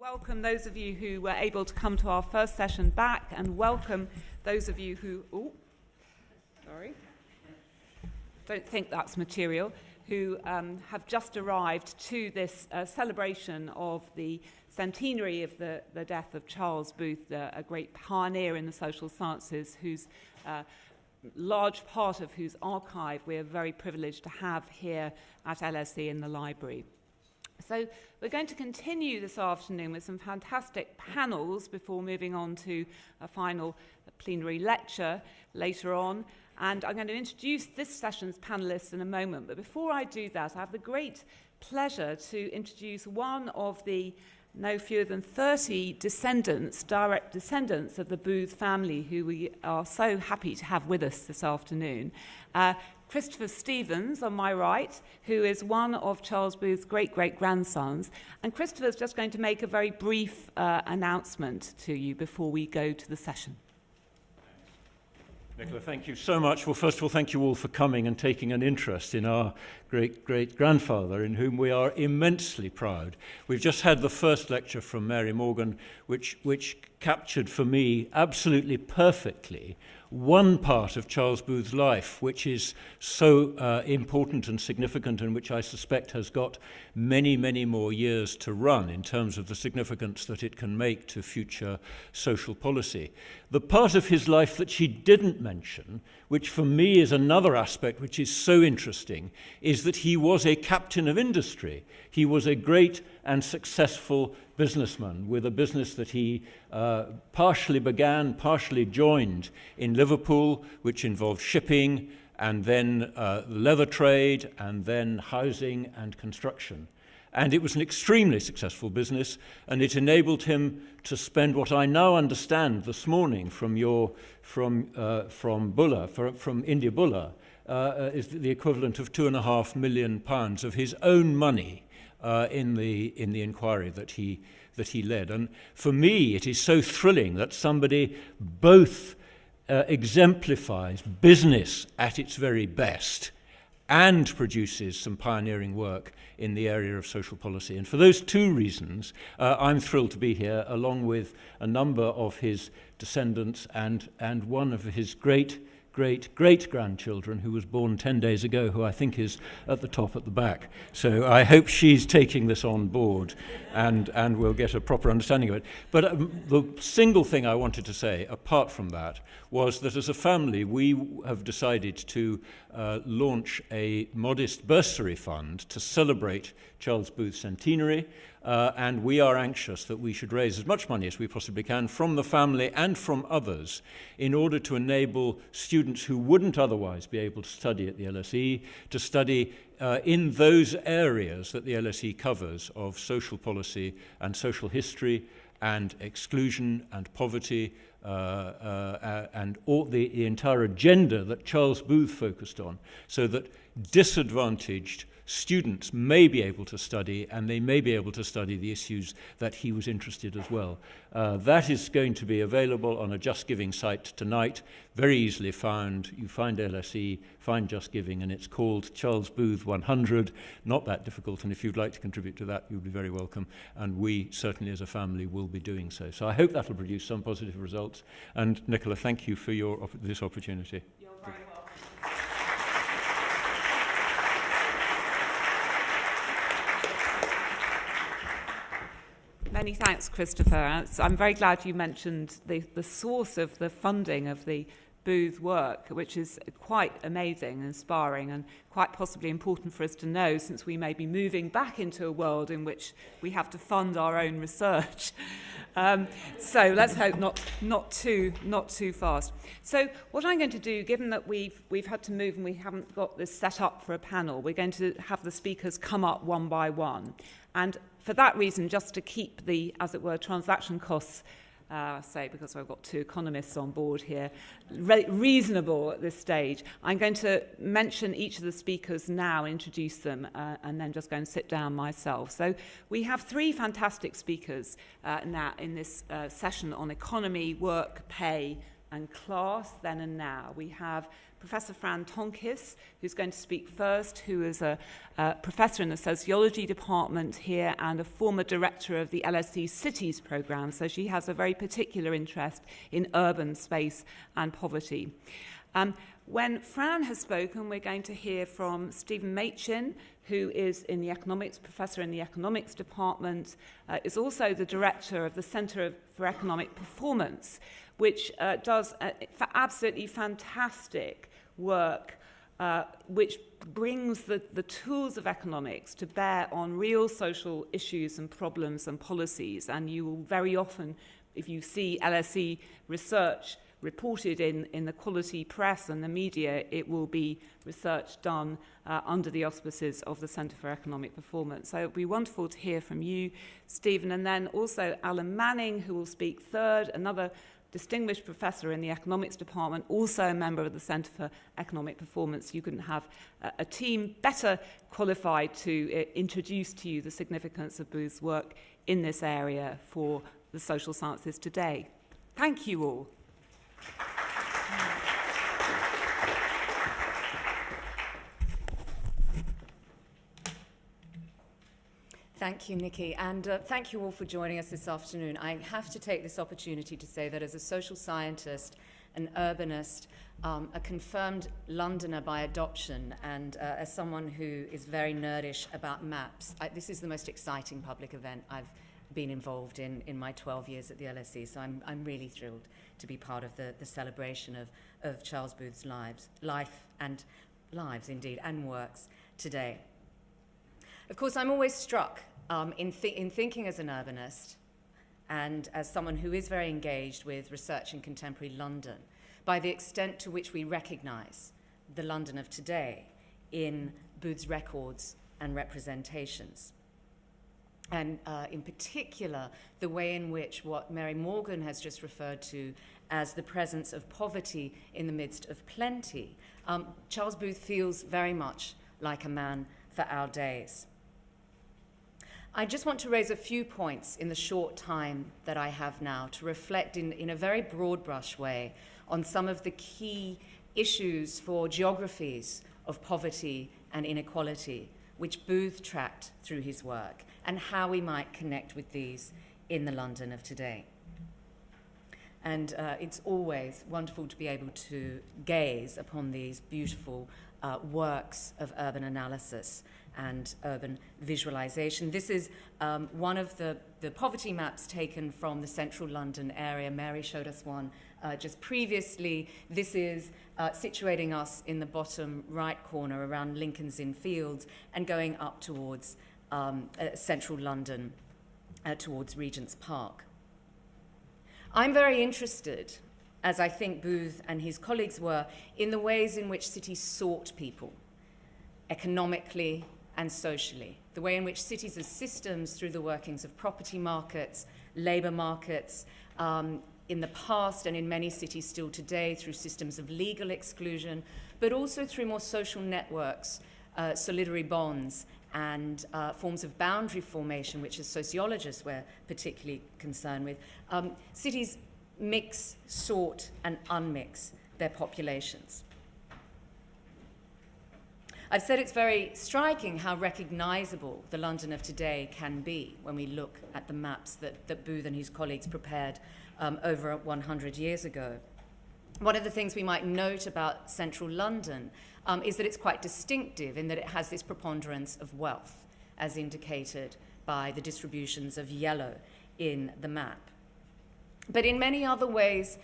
Welcome those of you who were able to come to our first session back, and welcome those of you who, don't think that's material, who have just arrived to this celebration of the centenary of the death of Charles Booth, a great pioneer in the social sciences, whose large part of whose archive we are very privileged to have here at LSE in the library. So we're going to continue this afternoon with some fantastic panels before moving on to a final plenary lecture later on. And I'm going to introduce this session's panelists in a moment. But before I do that, I have the great pleasure to introduce one of the no fewer than 30 direct descendants of the Booth family, who we are so happy to have with us this afternoon. Christopher Stevens, on my right, who is one of Charles Booth's great-great-grandsons. And Christopher's just going to make a very brief announcement to you before we go to the session. Nicola, thank you so much. Well, first of all, thank you all for coming and taking an interest in our great-great-grandfather, in whom we are immensely proud. We've just had the first lecture from Mary Morgan, which captured for me absolutely perfectly one part of Charles Booth's life, which is so important and significant, and which I suspect has got many, many more years to run in terms of the significance that it can make to future social policy. The part of his life that she didn't mention, which for me is another aspect which is so interesting, is that he was a captain of industry. He was a great and successful businessman with a business that he partially began, partially joined in Liverpool, which involved shipping and then leather trade and then housing and construction. And it was an extremely successful business, and it enabled him to spend what I now understand this morning from India Bulla, is the equivalent of £2.5 million of his own money in the inquiry that he led. And for me, it is so thrilling that somebody both exemplifies business at its very best and produces some pioneering work in the area of social policy. And for those two reasons, I'm thrilled to be here, along with a number of his descendants and one of his great-great-grandchildren, who was born 10 days ago, who I think is at the top at the back. So I hope she's taking this on board and we'll get a proper understanding of it. But the single thing I wanted to say, apart from that, was that as a family we have decided to launch a modest bursary fund to celebrate Charles Booth's centenary, and we are anxious that we should raise as much money as we possibly can from the family and from others in order to enable students who wouldn't otherwise be able to study at the LSE to study in those areas that the LSE covers of social policy and social history and exclusion and poverty, and all the entire agenda that Charles Booth focused on, so that disadvantaged students may be able to study, and they may be able to study the issues that he was interested as well. That is going to be available on a Just Giving site tonight, very easily found. You find LSE, find Just Giving, and it's called Charles Booth 100. Not that difficult, and if you'd like to contribute to that, you'll be very welcome, and we certainly as a family will be doing so. So I hope that'll produce some positive results. And Nicola, thank you for this opportunity. You're very welcome. Many thanks, Christopher. I'm very glad you mentioned the source of the funding of the Booth work, which is quite amazing and inspiring, and quite possibly important for us to know, since we may be moving back into a world in which we have to fund our own research. So let's hope not too fast. So what I'm going to do, given that we've had to move and we haven't got this set up for a panel, we're going to have the speakers come up one by one. And for that reason, just to keep the, as it were, transaction costs, because I've got two economists on board here, reasonable at this stage, I'm going to mention each of the speakers now, introduce them, and then just go and sit down myself. So we have three fantastic speakers now in this session on economy, work, pay, and class, then and now. We have Professor Fran Tonkiss, who's going to speak first, who is a professor in the Sociology department here and a former director of the LSE Cities programme, so she has a very particular interest in urban space and poverty. When Fran has spoken, we're going to hear from Stephen Machin, who is professor in the economics department, is also the director of the Centre for Economic Performance, which does absolutely fantastic work, which brings the tools of economics to bear on real social issues and problems and policies. And you will very often, if you see LSE research reported in the quality press and the media, it will be research done under the auspices of the Centre for Economic Performance. So it would be wonderful to hear from you, Stephen, and then also Alan Manning, who will speak third, another distinguished professor in the economics department, also a member of the Centre for Economic Performance. You couldn't have a team better qualified to introduce to you the significance of Booth's work in this area for the social sciences today. Thank you all. Thank you, Nikki, and thank you all for joining us this afternoon. I have to take this opportunity to say that as a social scientist, an urbanist, a confirmed Londoner by adoption, and as someone who is very nerdish about maps, this is the most exciting public event I've been involved in my 12 years at the LSE, so I'm really thrilled to be part of the celebration of Charles Booth's life and works today. Of course, I'm always struck in thinking as an urbanist and as someone who is very engaged with research in contemporary London by the extent to which we recognize the London of today in Booth's records and representations. And in particular, the way in which what Mary Morgan has just referred to as the presence of poverty in the midst of plenty, Charles Booth feels very much like a man for our days. I just want to raise a few points in the short time that I have now to reflect in a very broad brush way on some of the key issues for geographies of poverty and inequality, which Booth tracked through his work, and how we might connect with these in the London of today. And it's always wonderful to be able to gaze upon these beautiful works of urban analysis and urban visualization. This is one of the poverty maps taken from the central London area. Mary showed us one just previously. This is situating us in the bottom right corner around Lincoln's Inn Fields and going up towards central London, towards Regent's Park. I'm very interested, as I think Booth and his colleagues were, in the ways in which cities sort people, economically and socially, the way in which cities as systems, through the workings of property markets, labour markets, in the past and in many cities still today, through systems of legal exclusion, but also through more social networks, solidary bonds, and forms of boundary formation, which as sociologists we're particularly concerned with. Cities mix, sort, and unmix their populations. I've said it's very striking how recognizable the London of today can be when we look at the maps that Booth and his colleagues prepared over 100 years ago. One of the things we might note about central London is that it's quite distinctive in that it has this preponderance of wealth, as indicated by the distributions of yellow in the map. But in many other ways,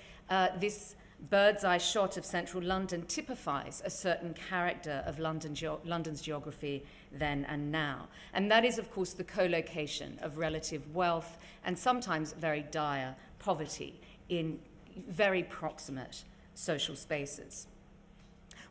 this bird's eye shot of central London typifies a certain character of London's geography then and now. And that is, of course, the co-location of relative wealth and sometimes very dire poverty in very proximate social spaces.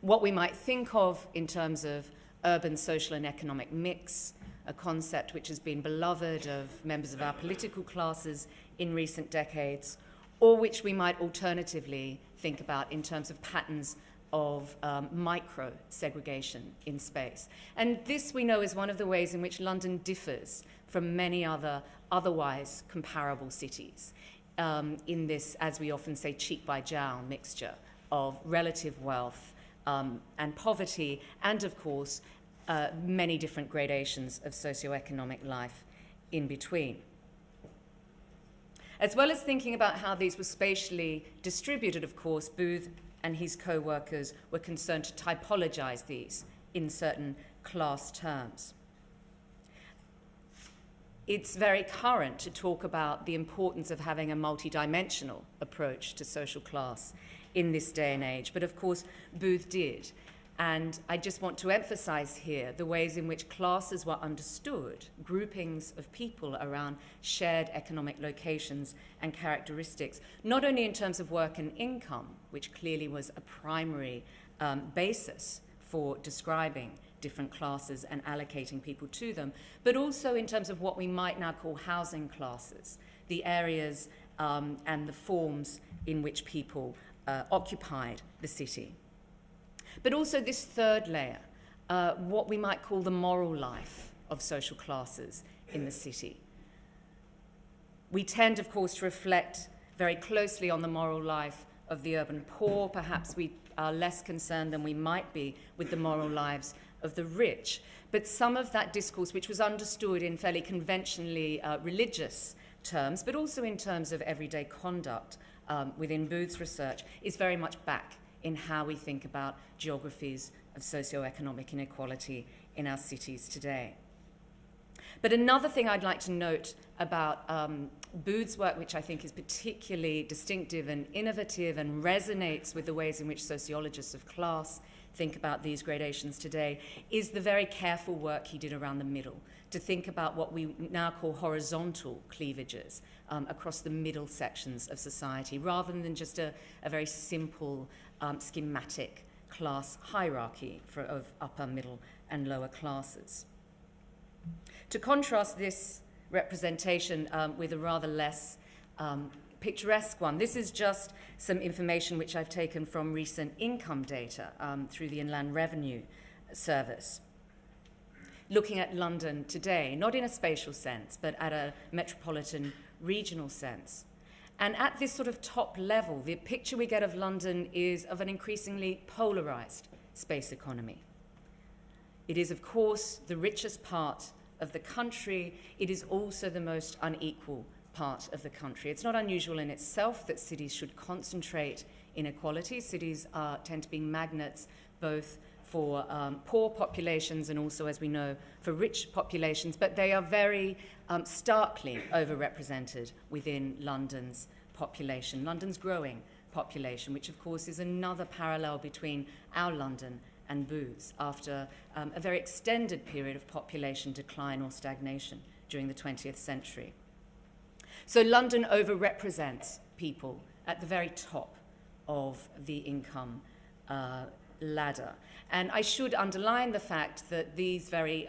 What we might think of in terms of urban social and economic mix, a concept which has been beloved of members of our political classes in recent decades, or which we might alternatively think about in terms of patterns of micro-segregation in space. And this, we know, is one of the ways in which London differs from many other otherwise comparable cities, in this, as we often say, cheek by jowl mixture of relative wealth and poverty, and of course, many different gradations of socioeconomic life in between. As well as thinking about how these were spatially distributed, of course, Booth and his co-workers were concerned to typologize these in certain class terms. It's very current to talk about the importance of having a multidimensional approach to social class in this day and age, but of course Booth did. And I just want to emphasize here the ways in which classes were understood, groupings of people around shared economic locations and characteristics, not only in terms of work and income, which clearly was a primary basis for describing different classes and allocating people to them, but also in terms of what we might now call housing classes, the areas and the forms in which people occupied the city. But also this third layer, what we might call the moral life of social classes in the city. We tend, of course, to reflect very closely on the moral life of the urban poor. Perhaps we are less concerned than we might be with the moral lives of the rich. But some of that discourse, which was understood in fairly conventionally religious terms, but also in terms of everyday conduct within Booth's research, is very much back in how we think about geographies of socioeconomic inequality in our cities today. But another thing I'd like to note about Booth's work, which I think is particularly distinctive and innovative and resonates with the ways in which sociologists of class think about these gradations today, is the very careful work he did around the middle, to think about what we now call horizontal cleavages across the middle sections of society, rather than just a very simple schematic class hierarchy of upper, middle, and lower classes. To contrast this representation with a rather less picturesque one, this is just some information which I've taken from recent income data through the Inland Revenue Service, looking at London today, not in a spatial sense, but at a metropolitan regional sense. And at this sort of top level, the picture we get of London is of an increasingly polarized space economy. It is, of course, the richest part of the country. It is also the most unequal part of the country. It's not unusual in itself that cities should concentrate inequality. Cities tend to be magnets both for poor populations and also, as we know, for rich populations, but they are very starkly overrepresented within London's population, London's growing population, which of course is another parallel between our London and Booth's after a very extended period of population decline or stagnation during the 20th century. So London overrepresents people at the very top of the income ladder. And I should underline the fact that these very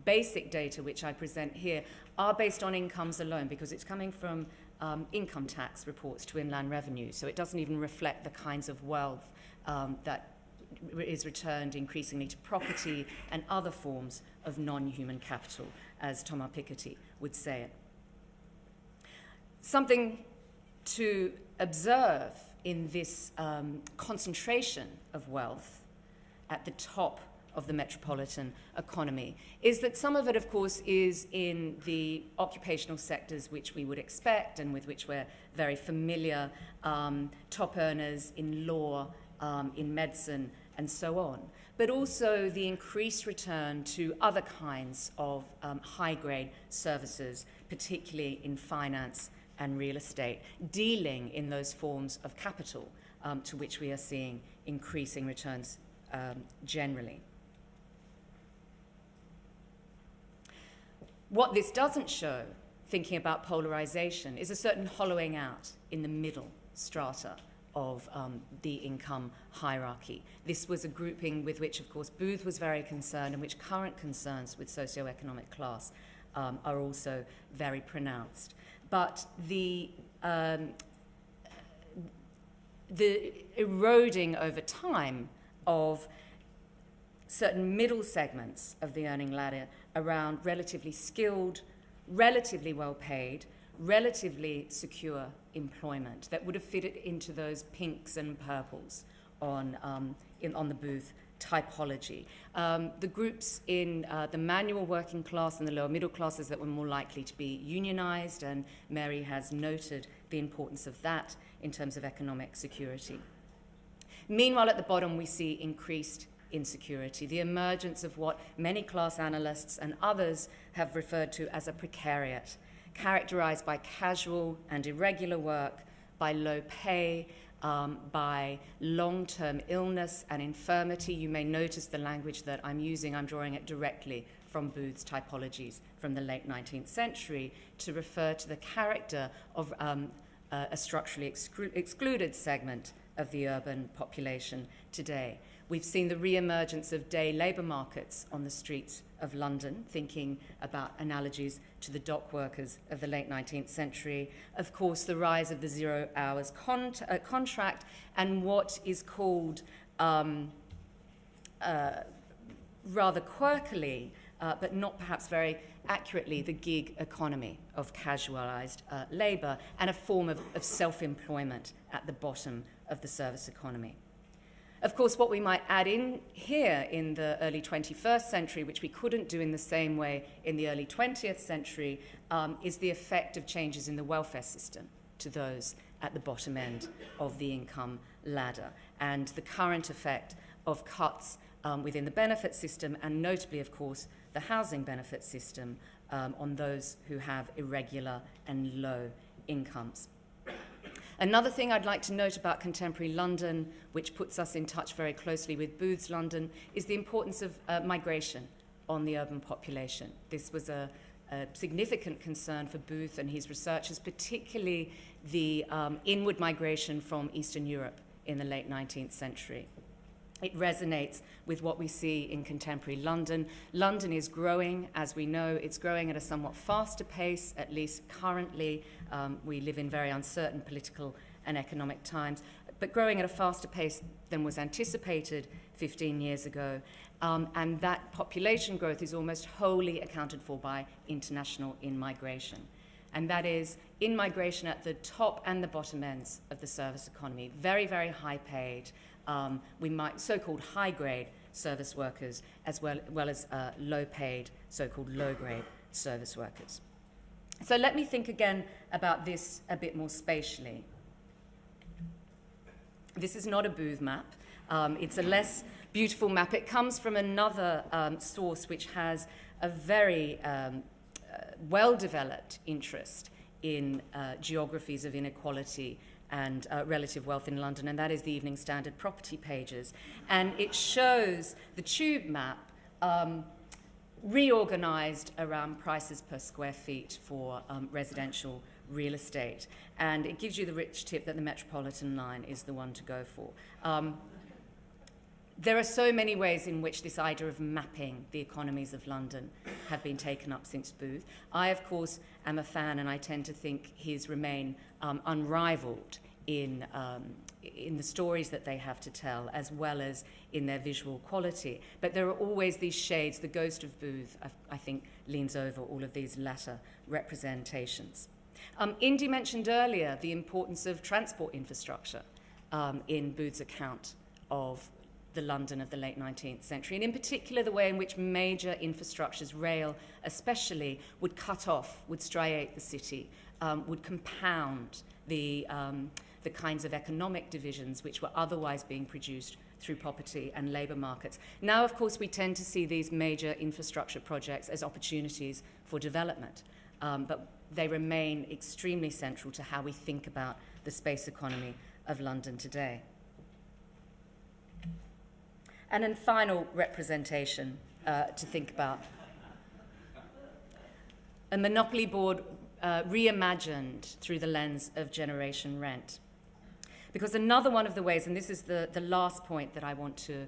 basic data which I present here are based on incomes alone, because it's coming from income tax reports to Inland Revenue, so it doesn't even reflect the kinds of wealth that is returned increasingly to property and other forms of non-human capital, as Thomas Piketty would say it. Something to observe in this concentration of wealth at the top of the metropolitan economy is that some of it, of course, is in the occupational sectors which we would expect and with which we're very familiar, top earners in law, in medicine, and so on. But also the increased return to other kinds of high-grade services, particularly in finance and real estate, dealing in those forms of capital to which we are seeing increasing returns generally. What this doesn't show, thinking about polarization, is a certain hollowing out in the middle strata of the income hierarchy. This was a grouping with which, of course, Booth was very concerned and which current concerns with socioeconomic class are also very pronounced. But the eroding over time of certain middle segments of the earning ladder around relatively skilled, relatively well-paid, relatively secure employment that would have fitted into those pinks and purples on the Booth typology. The groups in the manual working class and the lower middle classes that were more likely to be unionized, and Mary has noted the importance of that in terms of economic security. Meanwhile, at the bottom, we see increased insecurity, the emergence of what many class analysts and others have referred to as a precariat, characterized by casual and irregular work, by low pay, by long-term illness and infirmity. You may notice the language that I'm using. I'm drawing it directly from Booth's typologies from the late 19th century to refer to the character of a structurally excluded segment of the urban population today. We've seen the re-emergence of day labour markets on the streets of London, thinking about analogies to the dock workers of the late 19th century. Of course, the rise of the 0 hours contract and what is called rather quirkily, but not perhaps very accurately, the gig economy of casualised labour and a form of self-employment at the bottom of the service economy. Of course, what we might add in here in the early 21st century, which we couldn't do in the same way in the early 20th century, is the effect of changes in the welfare system to those at the bottom end of the income ladder, and the current effect of cuts within the benefit system, and notably, of course, the housing benefit system on those who have irregular and low incomes. Another thing I'd like to note about contemporary London, which puts us in touch very closely with Booth's London, is the importance of migration on the urban population. This was a significant concern for Booth and his researchers, particularly the inward migration from Eastern Europe in the late 19th century. It resonates with what we see in contemporary London. London is growing, as we know. It's growing at a somewhat faster pace, at least currently. We live in very uncertain political and economic times, but growing at a faster pace than was anticipated 15 years ago. And that population growth is almost wholly accounted for by international in-migration. And that is in-migration at the top and the bottom ends of the service economy, very, very high paid, so-called high-grade service workers, as well as low-paid, so-called low-grade service workers. So let me think again about this a bit more spatially. This is not a Booth map. It's a less beautiful map. It comes from another source which has a very well-developed interest in geographies of inequality and relative wealth in London, and that is the Evening Standard property pages. And it shows the tube map reorganized around prices per square feet for residential real estate. And it gives you the rich tip that the Metropolitan line is the one to go for. There are so many ways in which this idea of mapping the economies of London have been taken up since Booth. I, of course, am a fan, and I tend to think his remain unrivaled in the stories that they have to tell, as well as in their visual quality. But there are always these shades. The ghost of Booth, I think, leans over all of these latter representations. Indy mentioned earlier the importance of transport infrastructure in Booth's account of the London of the late 19th century, and in particular the way in which major infrastructures, rail especially, would cut off, would striate the city, would compound the kinds of economic divisions which were otherwise being produced through property and labour markets. Now, of course, we tend to see these major infrastructure projects as opportunities for development, but they remain extremely central to how we think about the space economy of London today. And then final representation to think about. A monopoly board reimagined through the lens of generation rent. Because another one of the ways, and this is the last point that I want to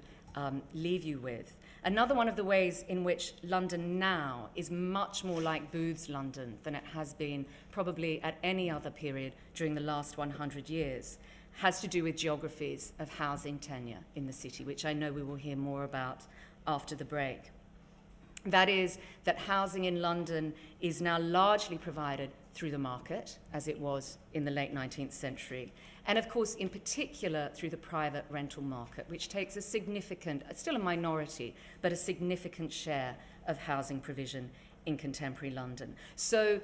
leave you with, another one of the ways in which London now is much more like Booth's London than it has been probably at any other period during the last 100 years has to do with geographies of housing tenure in the city, which I know we will hear more about after the break. That is, that housing in London is now largely provided through the market, as it was in the late 19th century, and of course, in particular, through the private rental market, which takes a significant, still a minority, but a significant share of housing provision in contemporary London. So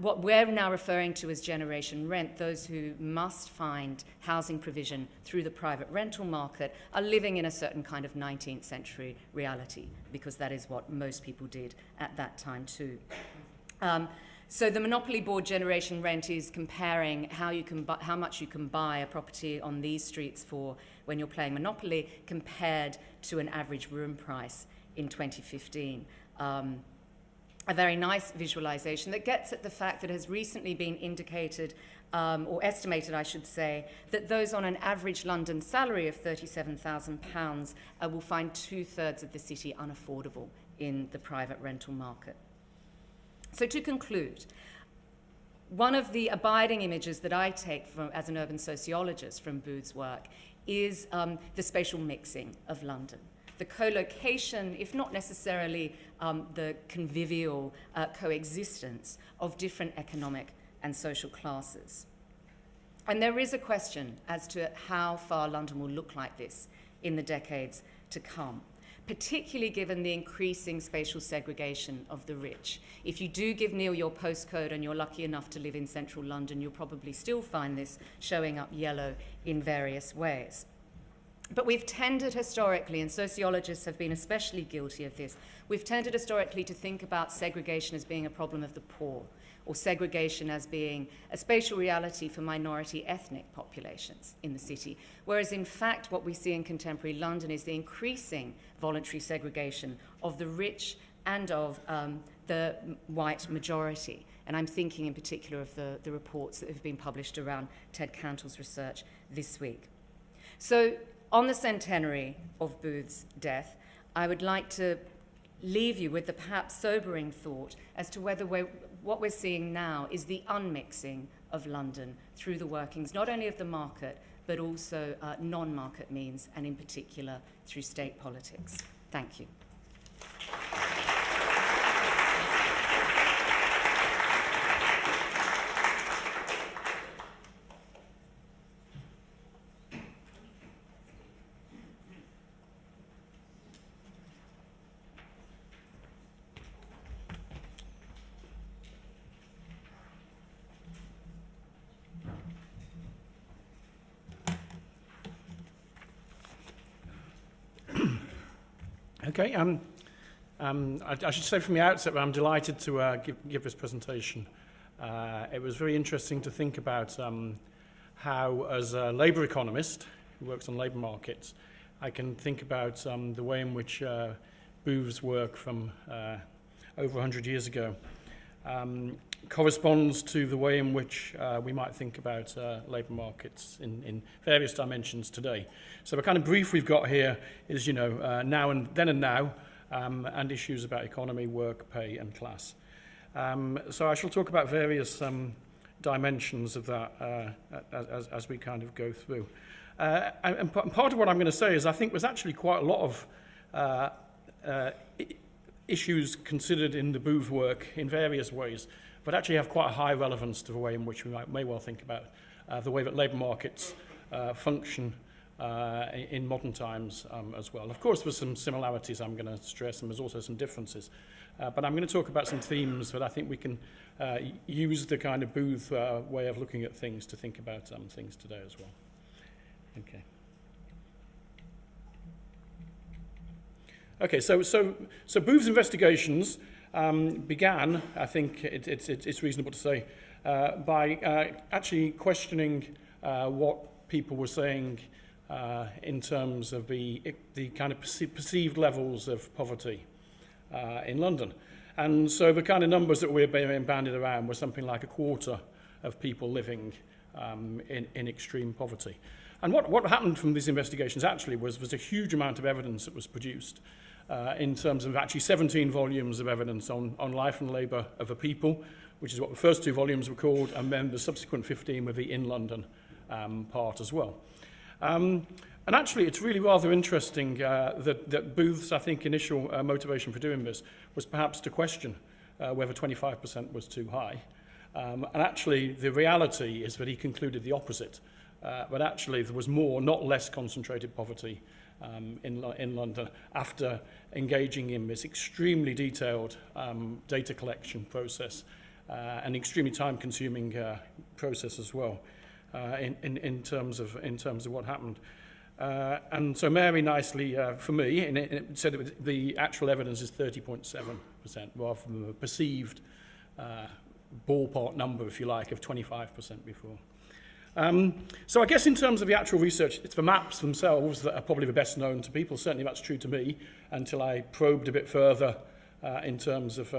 what we're now referring to as generation rent, those who must find housing provision through the private rental market, are living in a certain kind of 19th century reality, because that is what most people did at that time too. So the Monopoly Board generation rent is comparing how much you can buy a property on these streets for when you're playing Monopoly compared to an average room price in 2015. A very nice visualization that gets at the fact that has recently been indicated, or estimated, I should say, that those on an average London salary of £37,000 will find 2/3 of the city unaffordable in the private rental market. So to conclude, one of the abiding images that I take as an urban sociologist from Booth's work is the spatial mixing of London. The co-location, if not necessarily the convivial coexistence of different economic and social classes. And there is a question as to how far London will look like this in the decades to come, particularly given the increasing spatial segregation of the rich. If you do give Neil your postcode and you're lucky enough to live in central London, you'll probably still find this showing up yellow in various ways. But we've tended historically, and sociologists have been especially guilty of this, we've tended historically to think about segregation as being a problem of the poor, or segregation as being a spatial reality for minority ethnic populations in the city, whereas in fact what we see in contemporary London is the increasing voluntary segregation of the rich and of the white majority. And I'm thinking in particular of the reports that have been published around Ted Cantle's research this week. So on the centenary of Booth's death, I would like to leave you with the perhaps sobering thought as to whether what we're seeing now is the unmixing of London through the workings, not only of the market, but also non-market means, and in particular through state politics. Thank you. Okay, I should say from the outset that I'm delighted to give this presentation. It was very interesting to think about how, as a labour economist who works on labour markets, I can think about the way in which Booth's work from over 100 years ago corresponds to the way in which we might think about labour markets in various dimensions today. So the kind of brief we've got here is, now and then and now, and issues about economy, work, pay, and class. So I shall talk about various dimensions of that as we kind of go through. And part of what I'm going to say is I think there's actually quite a lot of issues considered in the Booth work in various ways, but actually have quite a high relevance to the way in which we may well think about the way that labour markets function in modern times as well. Of course, there's some similarities I'm going to stress, and there's also some differences. But I'm going to talk about some themes that I think we can use the kind of Booth way of looking at things to think about things today as well. Okay. Okay, so Booth's investigations began, I think it's reasonable to say, by actually questioning what people were saying in terms of the kind of perceived levels of poverty in London. And so the kind of numbers that we're being banded around were something like a quarter of people living in extreme poverty. And what happened from these investigations actually was a huge amount of evidence that was produced in terms of actually 17 volumes of evidence on life and labour of a people, which is what the first two volumes were called, and then the subsequent 15 were the in London part as well. And actually, it's really rather interesting that Booth's, I think, initial motivation for doing this was perhaps to question whether 25% was too high. And actually, the reality is that he concluded the opposite, but actually there was more, not less, concentrated poverty in London after engaging in this extremely detailed data collection process, an extremely time-consuming process as well, in terms of what happened. And so Mary nicely, for me, it said that the actual evidence is 30.7%, rather than the perceived ballpark number, if you like, of 25% before. So I guess in terms of the actual research, it's the maps themselves that are probably the best known to people. Certainly that's true to me until I probed a bit further in terms of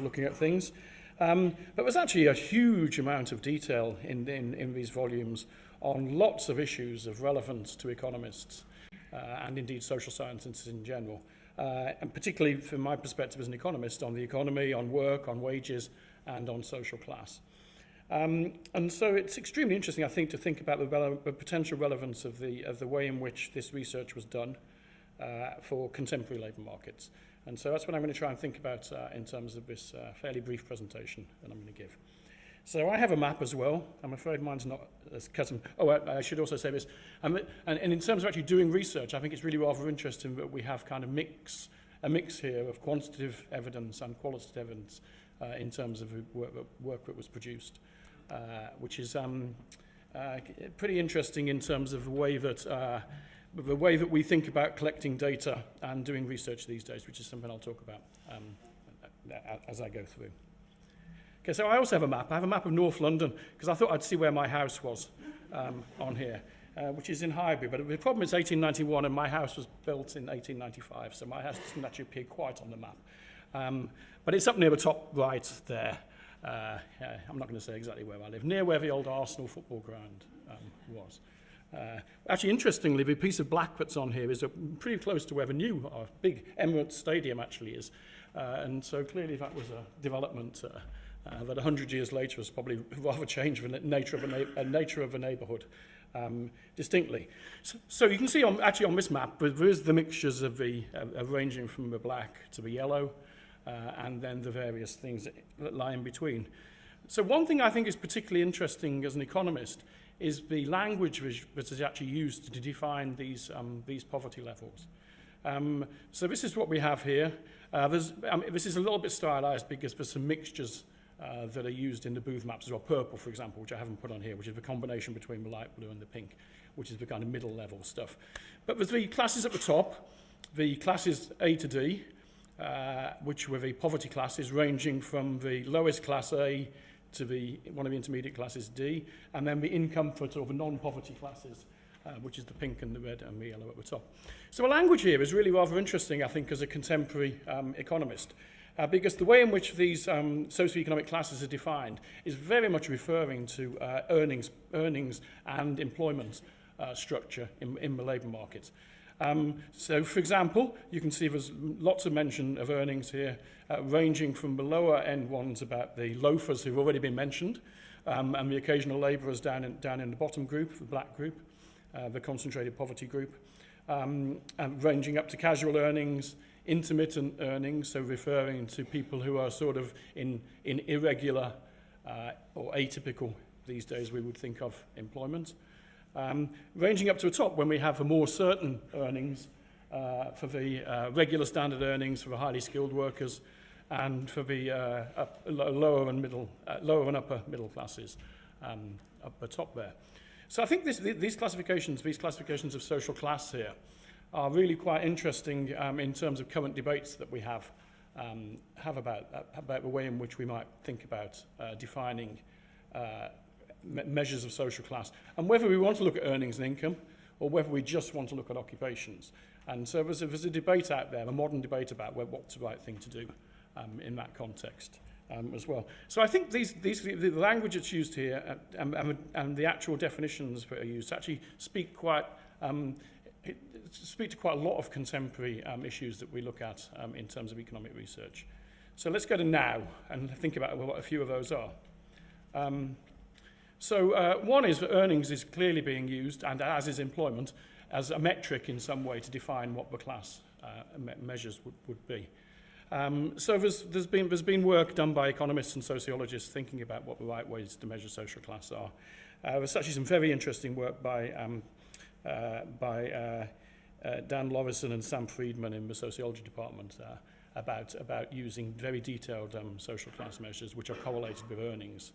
looking at things. But there's actually a huge amount of detail in these volumes on lots of issues of relevance to economists and indeed social scientists in general. And particularly from my perspective as an economist, on the economy, on work, on wages, and on social class. And so it's extremely interesting, I think, to think about the potential relevance of the way in which this research was done for contemporary labour markets. And so that's what I'm going to try and think about in terms of this fairly brief presentation that I'm going to give. So I have a map as well. I'm afraid mine's not as custom. Oh, I should also say this. And in terms of actually doing research, I think it's really rather interesting that we have kind of a mix here of quantitative evidence and qualitative evidence in terms of work that was produced, which is pretty interesting in terms of the way that we think about collecting data and doing research these days, which is something I'll talk about as I go through. Okay, so I also have a map. I have a map of North London because I thought I'd see where my house was on here, which is in Highbury. But the problem is 1891 and my house was built in 1895, so my house doesn't actually appear quite on the map. But it's up near the top right there. I'm not going to say exactly where I live, near where the old Arsenal football ground was. Actually, interestingly, the piece of black that's on here is pretty close to where the new big Emirates Stadium actually is. And so clearly that was a development that 100 years later has probably rather changed the nature of the neighbourhood distinctly. So you can see on this map, there is the mixtures of ranging from the black to the yellow, and then the various things that lie in between. So one thing I think is particularly interesting as an economist is the language that is actually used to define these poverty levels. So this is what we have here. This is a little bit stylized because there's some mixtures that are used in the Booth maps as well. Purple, for example, which I haven't put on here, which is the combination between the light blue and the pink, which is the kind of middle level stuff. But there's the classes at the top, the classes A to D, which were the poverty classes ranging from the lowest class A to one of the intermediate classes D, and then the income for sort of the non-poverty classes, which is the pink and the red and the yellow at the top. So the language here is really rather interesting, I think, as a contemporary economist, because the way in which these socioeconomic classes are defined is very much referring to earnings and employment structure in the labour markets. So, for example, you can see there's lots of mention of earnings here, ranging from the lower end ones about the loafers who've already been mentioned, and the occasional labourers down in the bottom group, the black group, the concentrated poverty group, and ranging up to casual earnings, intermittent earnings, so referring to people who are sort of in irregular or atypical, these days we would think of, employment. Ranging up to the top when we have the more certain earnings for the regular standard earnings for the highly skilled workers and for the lower and upper middle classes up the top there. So I think these classifications of social class here are really quite interesting in terms of current debates that we have about the way in which we might think about defining measures of social class, and whether we want to look at earnings and income or whether we just want to look at occupations. And so there's a debate out there, a modern debate about what's the right thing to do in that context as well. So I think the language that's used here and the actual definitions that are used actually speak to quite a lot of contemporary issues that we look at in terms of economic research. So let's go to now and think about what a few of those are. So one is that earnings is clearly being used, and as is employment, as a metric in some way to define what the class measures would be. So there's been work done by economists and sociologists thinking about what the right ways to measure social class are. There's actually some very interesting work by Dan Lorison and Sam Friedman in the Sociology department about using very detailed social class measures which are correlated with earnings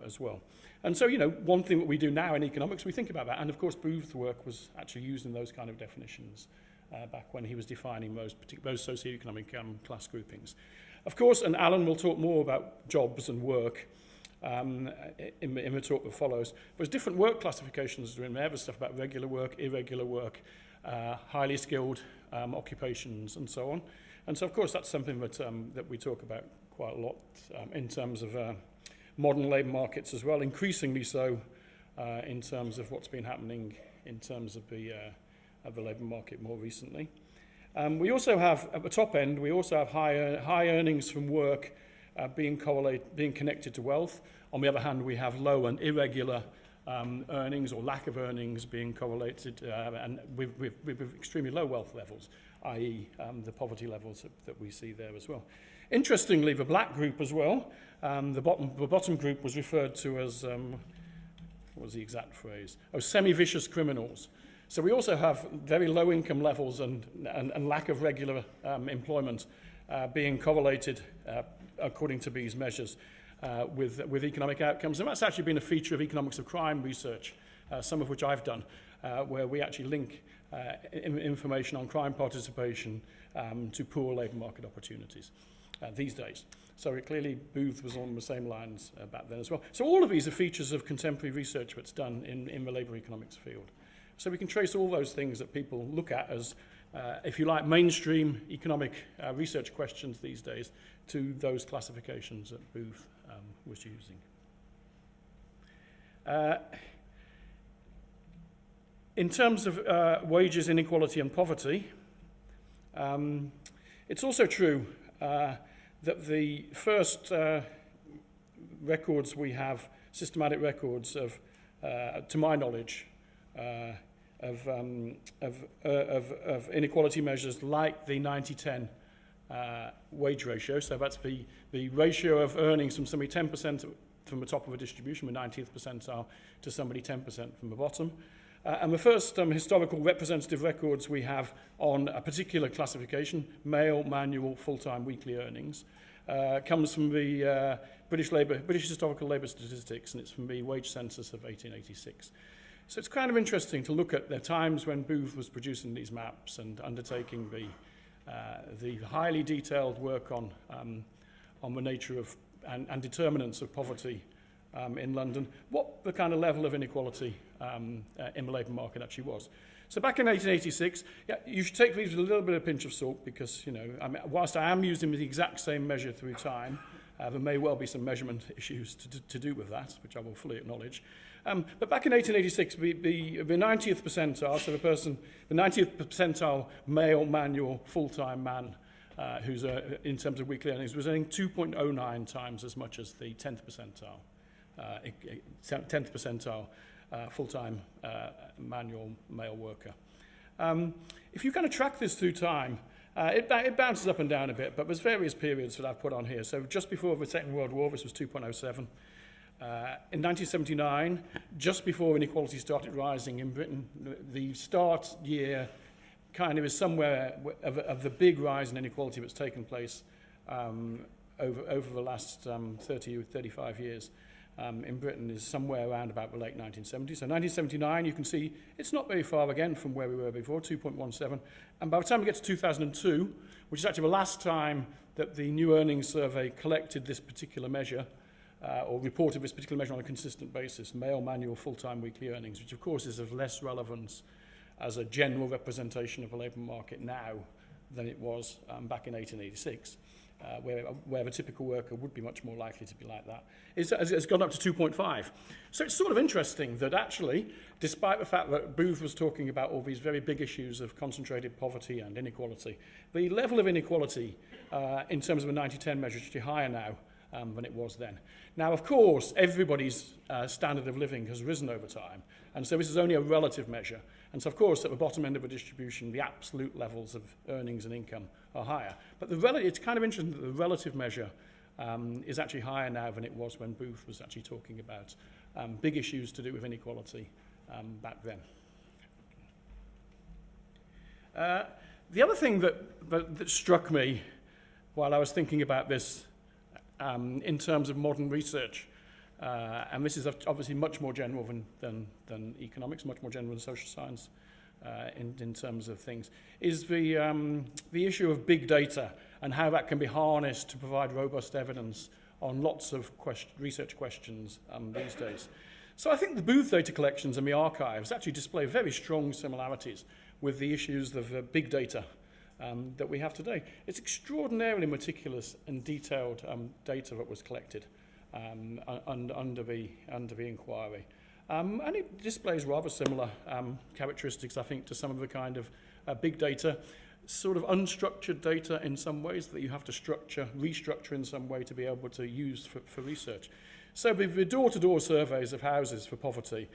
as well. And so, one thing that we do now in economics, we think about that. And of course, Booth's work was actually using those kind of definitions back when he was defining those socioeconomic class groupings. Of course, and Alan will talk more about jobs and work in the talk that follows. There's different work classifications that are in there. There's stuff about regular work, irregular work, highly skilled occupations, and so on. And so, of course, that's something that we talk about quite a lot in terms of modern labour markets as well, increasingly so in terms of what's been happening in terms of the labour market more recently. We also have, at the top end, we also have high earnings from work being connected to wealth. On the other hand, we have low and irregular earnings or lack of earnings being correlated and with extremely low wealth levels, i.e. The poverty levels that we see there as well. Interestingly, the black group as well, the bottom group was referred to as, what was the exact phrase? Oh, semi-vicious criminals. So we also have very low income levels and lack of regular employment being correlated, according to these measures, with economic outcomes. And that's actually been a feature of economics of crime research, some of which I've done, where we actually link information on crime participation to poor labour market opportunities these days. So clearly Booth was on the same lines back then as well. So all of these are features of contemporary research that's done in the labour economics field. So we can trace all those things that people look at as, if you like, mainstream economic research questions these days to those classifications that Booth was using. In terms of wages, inequality and poverty, it's also true that the first records we have, systematic records of, to my knowledge, of inequality measures like the 90-10 wage ratio. So that's the ratio of earnings from somebody 10% from the top of a distribution, the 90th percentile, to somebody 10% from the bottom. And the first historical representative records we have on a particular classification, male, manual, full-time, weekly earnings, comes from the British Historical Labour Statistics, and it's from the wage census of 1886. So it's kind of interesting to look at the times when Booth was producing these maps and undertaking the highly detailed work on the nature of and determinants of poverty in London, what the kind of level of inequality in the labour market actually was. So back in 1886, you should take these with a little bit of a pinch of salt because, whilst I am using the exact same measure through time, there may well be some measurement issues to do with that, which I will fully acknowledge. But back in 1886, the 90th percentile, so the 90th percentile male, manual, full-time man, who's in terms of weekly earnings, was earning 2.09 times as much as the 10th percentile full-time manual male worker. If you kind of track this through time, it bounces up and down a bit, but there's various periods that I've put on here. So just before the Second World War, this was 2.07. In 1979, just before inequality started rising in Britain, the start year kind of is somewhere of the big rise in inequality that's taken place over the last 30 or 35 years in Britain is somewhere around about the late 1970s. So 1979, you can see it's not very far again from where we were before, 2.17. And by the time we get to 2002, which is actually the last time that the New Earnings Survey collected this particular measure, or reported this particular measure on a consistent basis, male, manual, full-time, weekly earnings, which of course is of less relevance as a general representation of the labour market now than it was back in 1886, where the typical worker would be much more likely to be like that. It's gone up to 2.5. So it's sort of interesting that actually, despite the fact that Booth was talking about all these very big issues of concentrated poverty and inequality, the level of inequality in terms of a 90-10 measure is actually higher now than it was then. Now, of course, everybody's standard of living has risen over time, and so this is only a relative measure. And so, of course, at the bottom end of a distribution, the absolute levels of earnings and income are higher. But it's kind of interesting that the relative measure is actually higher now than it was when Booth was actually talking about big issues to do with inequality back then. The other thing that struck me while I was thinking about this in terms of modern research, and this is obviously much more general than economics, much more general than social science in terms of things, is the issue of big data and how that can be harnessed to provide robust evidence on lots of research questions these days. So I think the Booth data collections and the archives actually display very strong similarities with the issues of big data that we have today. It's extraordinarily meticulous and detailed data that was collected under the inquiry. And it displays rather similar characteristics, I think, to some of the kind of big data, sort of unstructured data in some ways that you have to restructure in some way to be able to use for research. So the door-to-door surveys of houses for poverty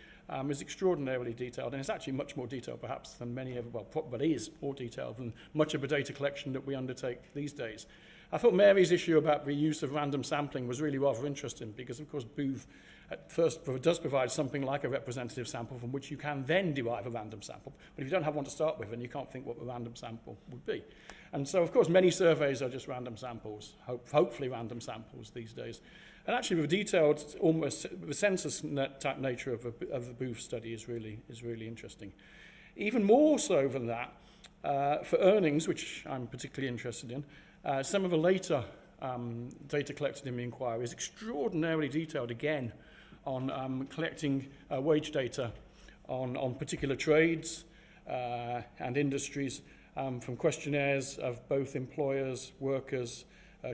is extraordinarily detailed, and it's actually much more detailed perhaps than but is more detailed than much of the data collection that we undertake these days. I thought Mary's issue about the use of random sampling was really rather interesting because, of course, Booth at first does provide something like a representative sample from which you can then derive a random sample. But if you don't have one to start with, then you can't think what the random sample would be. And so, of course, many surveys are just random samples, hopefully random samples these days. And actually, the detailed, almost the census-type nature of the Booth study is really interesting. Even more so than that, for earnings, which I'm particularly interested in, some of the later data collected in the inquiry is extraordinarily detailed, again, on collecting wage data on particular trades and industries from questionnaires of both employers, workers,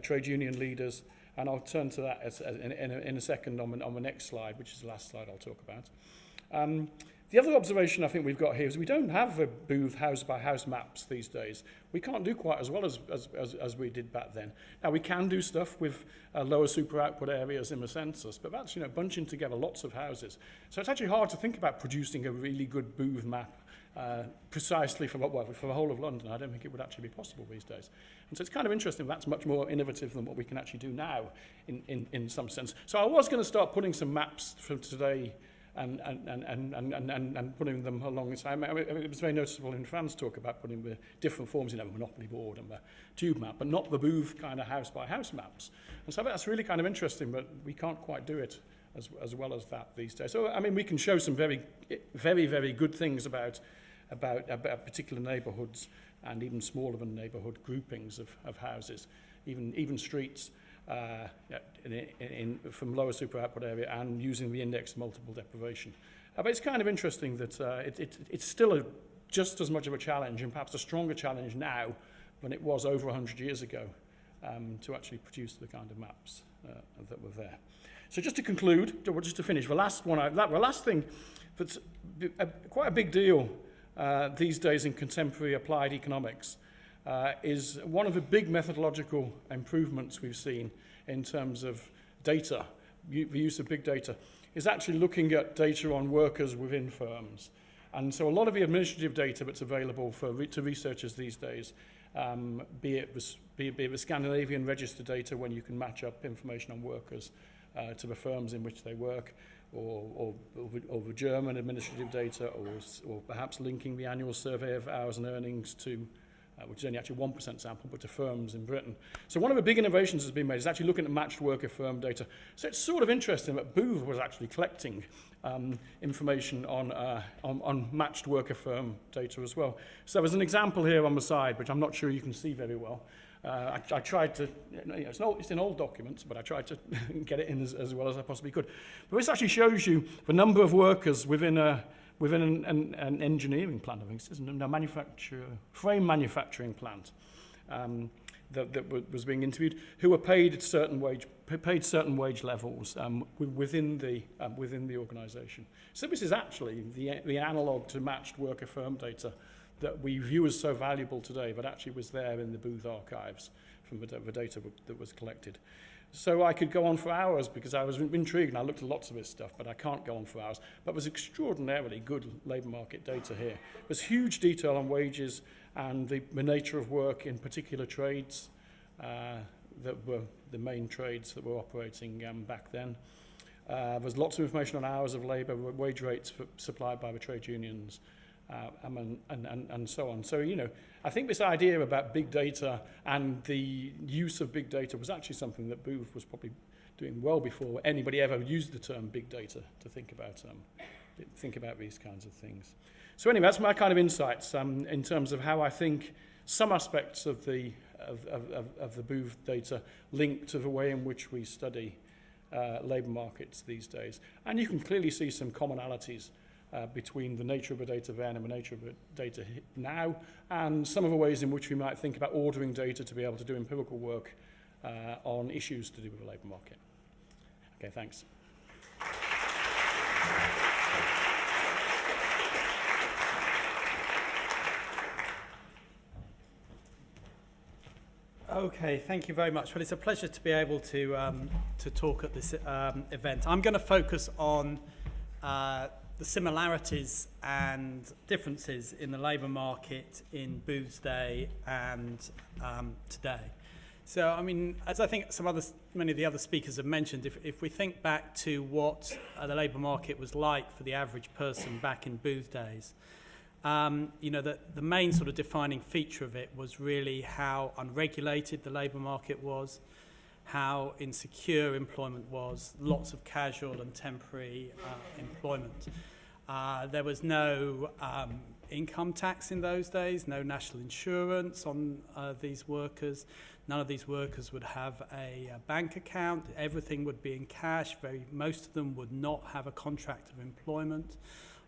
trade union leaders, and I'll turn to that in a second on the next slide, which is the last slide I'll talk about. The other observation I think we've got here is we don't have the Booth house-by-house maps these days. We can't do quite as well as we did back then. Now, we can do stuff with lower super output areas in the census, but that's bunching together lots of houses. So it's actually hard to think about producing a really good Booth map precisely for the whole of London. I don't think it would actually be possible these days. And so it's kind of interesting. That's much more innovative than what we can actually do now in some sense. So I was going to start putting some maps from today and putting them alongside. I mean, it was very noticeable in Fran's talk about putting the different forms, the Monopoly board and the tube map, but not the Booth kind of house-by-house maps. And so that's really kind of interesting, but we can't quite do it as well as that these days. So, I mean, we can show some very, very, very good things about particular neighbourhoods and even smaller than neighbourhood groupings of houses, even streets. From lower super output area and using the index of multiple deprivation. But it's kind of interesting that it's still just as much of a challenge and perhaps a stronger challenge now than it was over 100 years ago to actually produce the kind of maps that were there. So just to conclude, just to finish, the last thing that's quite a big deal these days in contemporary applied economics is one of the big methodological improvements we've seen in terms of data, the use of big data, is actually looking at data on workers within firms. And so a lot of the administrative data that's available to researchers these days, be it the Scandinavian register data when you can match up information on workers to the firms in which they work, or the German administrative data, or perhaps linking the annual survey of hours and earnings to which is only actually 1% sample, but to firms in Britain. So one of the big innovations that's been made is actually looking at matched worker firm data. So it's sort of interesting that Booth was actually collecting information on matched worker firm data as well. So there's an example here on the side, which I'm not sure you can see very well. I tried to, it's in old documents, but I tried to get it in as well as I possibly could. But this actually shows you the number of workers within an engineering plant, I think it's a frame manufacturing plant that was being interviewed, who were paid certain wage levels within the organisation. So this is actually the analogue to matched worker firm data that we view as so valuable today, but actually was there in the Booth archives from the data that was collected. So I could go on for hours because I was intrigued and I looked at lots of this stuff, but I can't go on for hours. But there's extraordinarily good labour market data here. There's huge detail on wages and the nature of work in particular trades that were the main trades that were operating back then. There's lots of information on hours of labour, wage rates supplied by the trade unions, and so on. So, I think this idea about big data and the use of big data was actually something that Booth was probably doing well before anybody ever used the term big data to think about these kinds of things. So anyway, that's my kind of insights in terms of how I think some aspects of the Booth data link to the way in which we study labour markets these days. And you can clearly see some commonalities between the nature of the data then and the nature of the data now, and some of the ways in which we might think about ordering data to be able to do empirical work on issues to do with the labour market. Okay, thanks. Okay, thank you very much. Well, it's a pleasure to be able to talk at this event. I'm going to focus on the similarities and differences in the labour market in Booth's day and today. So, I mean, as I think many of the other speakers have mentioned, if we think back to what the labour market was like for the average person back in Booth's days, the main sort of defining feature of it was really how unregulated the labour market was, how insecure employment was, lots of casual and temporary employment. There was no income tax in those days, no national insurance on these workers. None of these workers would have a bank account. Everything would be in cash. Most of them would not have a contract of employment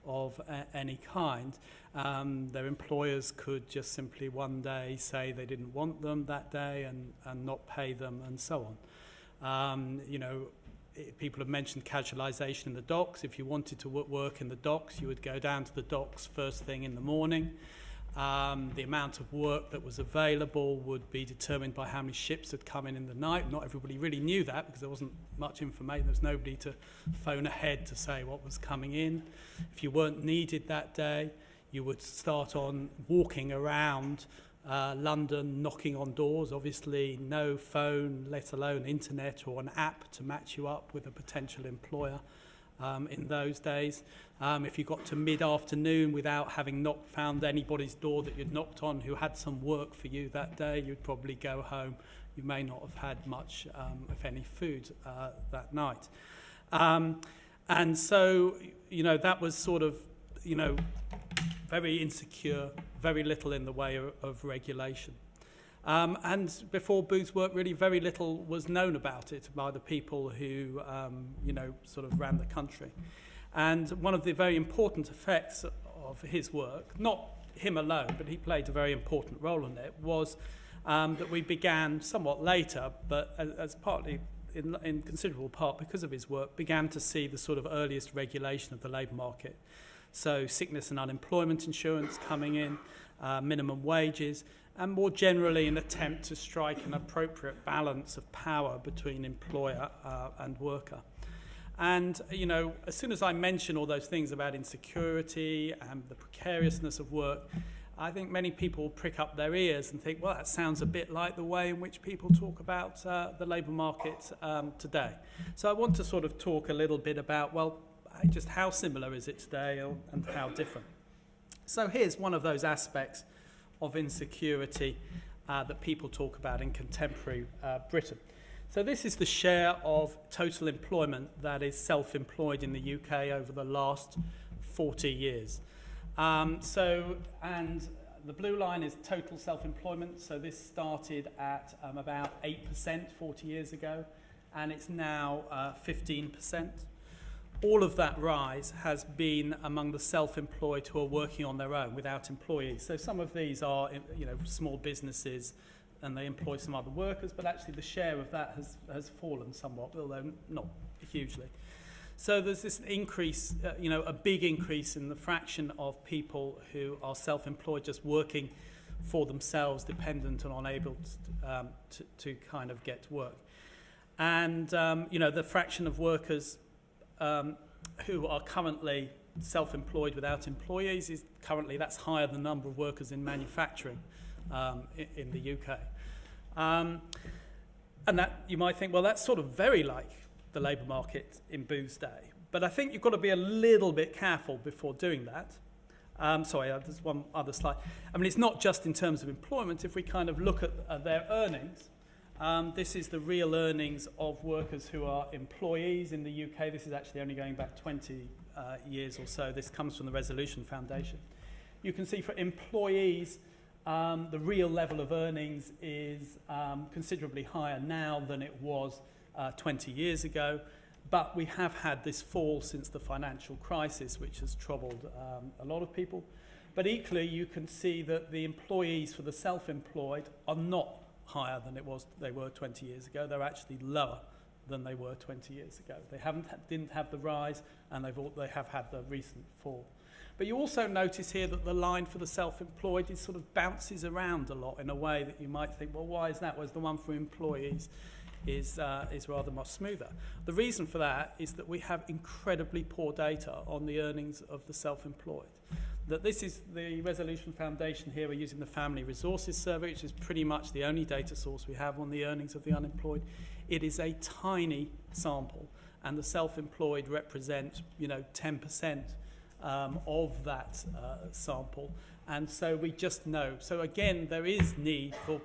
of any kind. Their employers could just simply one day say they didn't want them that day and not pay them and so on. People have mentioned casualisation in the docks. If you wanted to work in the docks, you would go down to the docks first thing in the morning. The amount of work that was available would be determined by how many ships had come in the night. Not everybody really knew that because there wasn't much information. There was nobody to phone ahead to say what was coming in. If you weren't needed that day, you would start on walking around London, knocking on doors. Obviously, no phone, let alone internet or an app to match you up with a potential employer in those days. If you got to mid-afternoon without having found anybody's door that you'd knocked on who had some work for you that day, you'd probably go home. You may not have had much, if any, food that night. And so, that was sort of, very insecure, very little in the way of regulation. And before Booth's work, really very little was known about it by the people who, sort of ran the country. And one of the very important effects of his work, not him alone, but he played a very important role in it, was that we began somewhat later, but as partly in considerable part because of his work, began to see the sort of earliest regulation of the labour market. So sickness and unemployment insurance coming in, minimum wages, and more generally an attempt to strike an appropriate balance of power between employer and worker. And, as soon as I mention all those things about insecurity and the precariousness of work, I think many people prick up their ears and think, well, that sounds a bit like the way in which people talk about the labour market today. So I want to sort of talk a little bit about, well, just how similar is it today and how different. So here's one of those aspects of insecurity that people talk about in contemporary Britain. So this is the share of total employment that is self-employed in the UK over the last 40 years. And the blue line is total self-employment. So this started at about 8% 40 years ago, and it's now 15%. All of that rise has been among the self-employed who are working on their own without employees. So some of these are, small businesses, and they employ some other workers, but actually the share of that has fallen somewhat, although not hugely. So there's this increase, a big increase in the fraction of people who are self-employed, just working for themselves, dependent and unable to kind of get work. And, the fraction of workers who are currently self-employed without employees is currently, that's higher than the number of workers in manufacturing in the UK. And that, you might think, well, that's sort of very like the labour market in Booth's day. But I think you've got to be a little bit careful before doing that. There's one other slide. I mean, it's not just in terms of employment. If we kind of look at their earnings, this is the real earnings of workers who are employees in the UK. This is actually only going back 20 years or so. This comes from the Resolution Foundation. You can see for employees, the real level of earnings is considerably higher now than it was 20 years ago. But we have had this fall since the financial crisis, which has troubled a lot of people. But equally, you can see that the employees for the self-employed are not higher than they were 20 years ago. They're actually lower than they were 20 years ago. They didn't have the rise, and they have had the recent fall. But you also notice here that the line for the self-employed sort of bounces around a lot in a way that you might think, well, why is that? Whereas the one for employees is rather much smoother. The reason for that is that we have incredibly poor data on the earnings of the self-employed. That this is the Resolution Foundation here. We're using the Family Resources Survey, which is pretty much the only data source we have on the earnings of the unemployed. It is a tiny sample, and the self-employed represent, 10% of that sample. And so we just know. So again, there is need for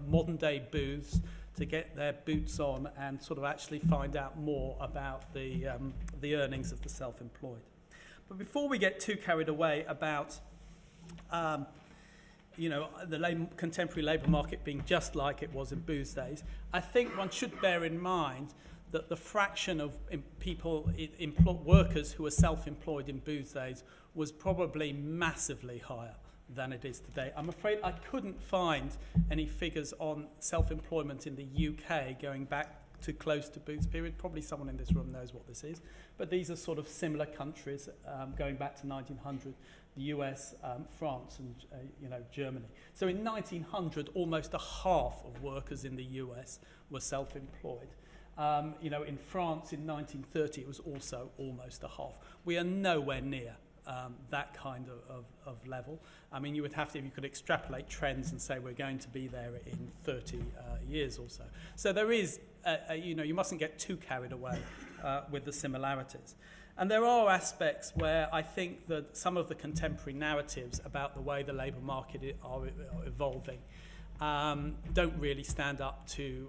modern-day booths to get their boots on and sort of actually find out more about the earnings of the self-employed. But before we get too carried away about, the contemporary labour market being just like it was in Booth's days, I think one should bear in mind that the fraction of workers who were self-employed in Booth's days was probably massively higher than it is today. I'm afraid I couldn't find any figures on self-employment in the UK going back to close to Booth's period. Probably someone in this room knows what this is. But these are sort of similar countries going back to 1900, the US, France, and Germany. So in 1900, almost a half of workers in the US were self-employed. In France in 1930, it was also almost a half. We are nowhere near that kind of level. I mean, you would have to, if you could extrapolate trends and say we're going to be there in 30 years or so. So there is, you mustn't get too carried away with the similarities. And there are aspects where I think that some of the contemporary narratives about the way the labour market are evolving don't really stand up to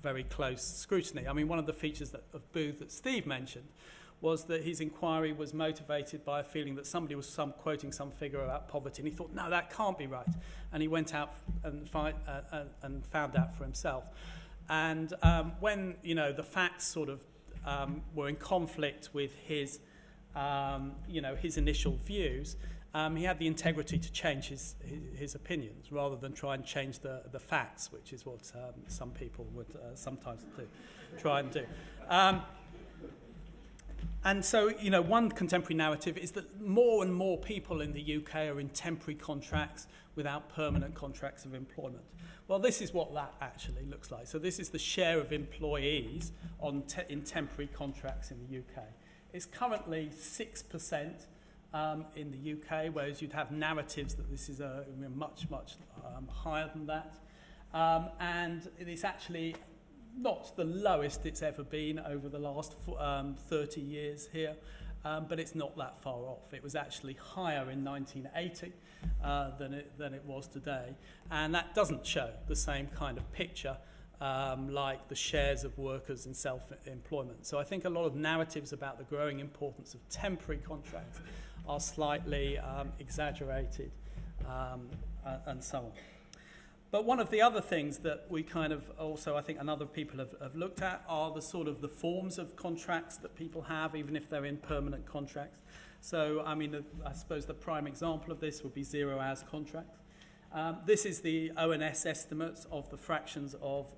very close scrutiny. I mean, one of the features of Booth that Steve mentioned was that his inquiry was motivated by a feeling that somebody was quoting some figure about poverty, and he thought, no, that can't be right. And he went out and found out for himself. And when the facts sort of were in conflict with his initial views, he had the integrity to change his opinions rather than try and change the facts, which is what some people would sometimes try and do. And so, one contemporary narrative is that more and more people in the UK are in temporary contracts without permanent contracts of employment. Well, this is what that actually looks like. So this is the share of employees in temporary contracts in the UK. It's currently 6% in the UK, whereas you'd have narratives that this is much higher than that. And it is actually not the lowest it's ever been over the last 30 years here, but it's not that far off. It was actually higher in 1980 than it was today, and that doesn't show the same kind of picture like the shares of workers in self-employment. So I think a lot of narratives about the growing importance of temporary contracts are slightly exaggerated and so on. But one of the other things that we kind of also, I think, and other people have looked at are the sort of the forms of contracts that people have, even if they're in permanent contracts. So, I mean, I suppose the prime example of this would be 0 hours contracts. This is the ONS estimates of the fractions of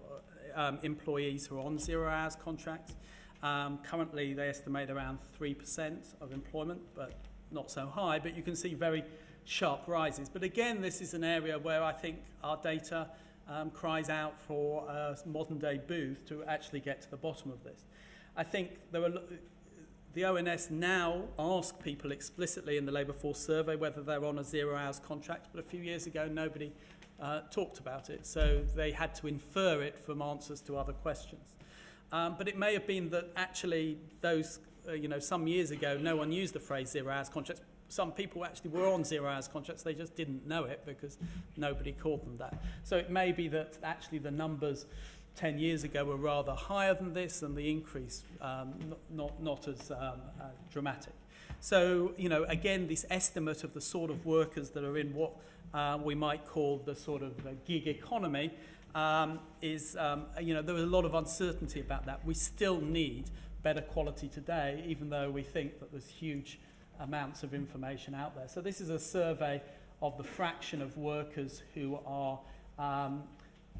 employees who are on 0 hours contracts. Currently, they estimate around 3% of employment, but not so high. But you can see very sharp rises. But again, this is an area where I think our data cries out for a modern-day booth to actually get to the bottom of this. I think the ONS now ask people explicitly in the labour force survey whether they're on a 0 hours contract, but a few years ago nobody talked about it, so they had to infer it from answers to other questions. But it may have been that actually those, some years ago no one used the phrase 0 hours contracts. Some people actually were on 0 hours contracts, they just didn't know it because nobody called them that. So it may be that actually the numbers 10 years ago were rather higher than this, and the increase not as dramatic. So, again, this estimate of the sort of workers that are in what we might call the sort of gig economy is, there is a lot of uncertainty about that. We still need better quality today, even though we think that there's huge amounts of information out there. So this is a survey of the fraction of workers who are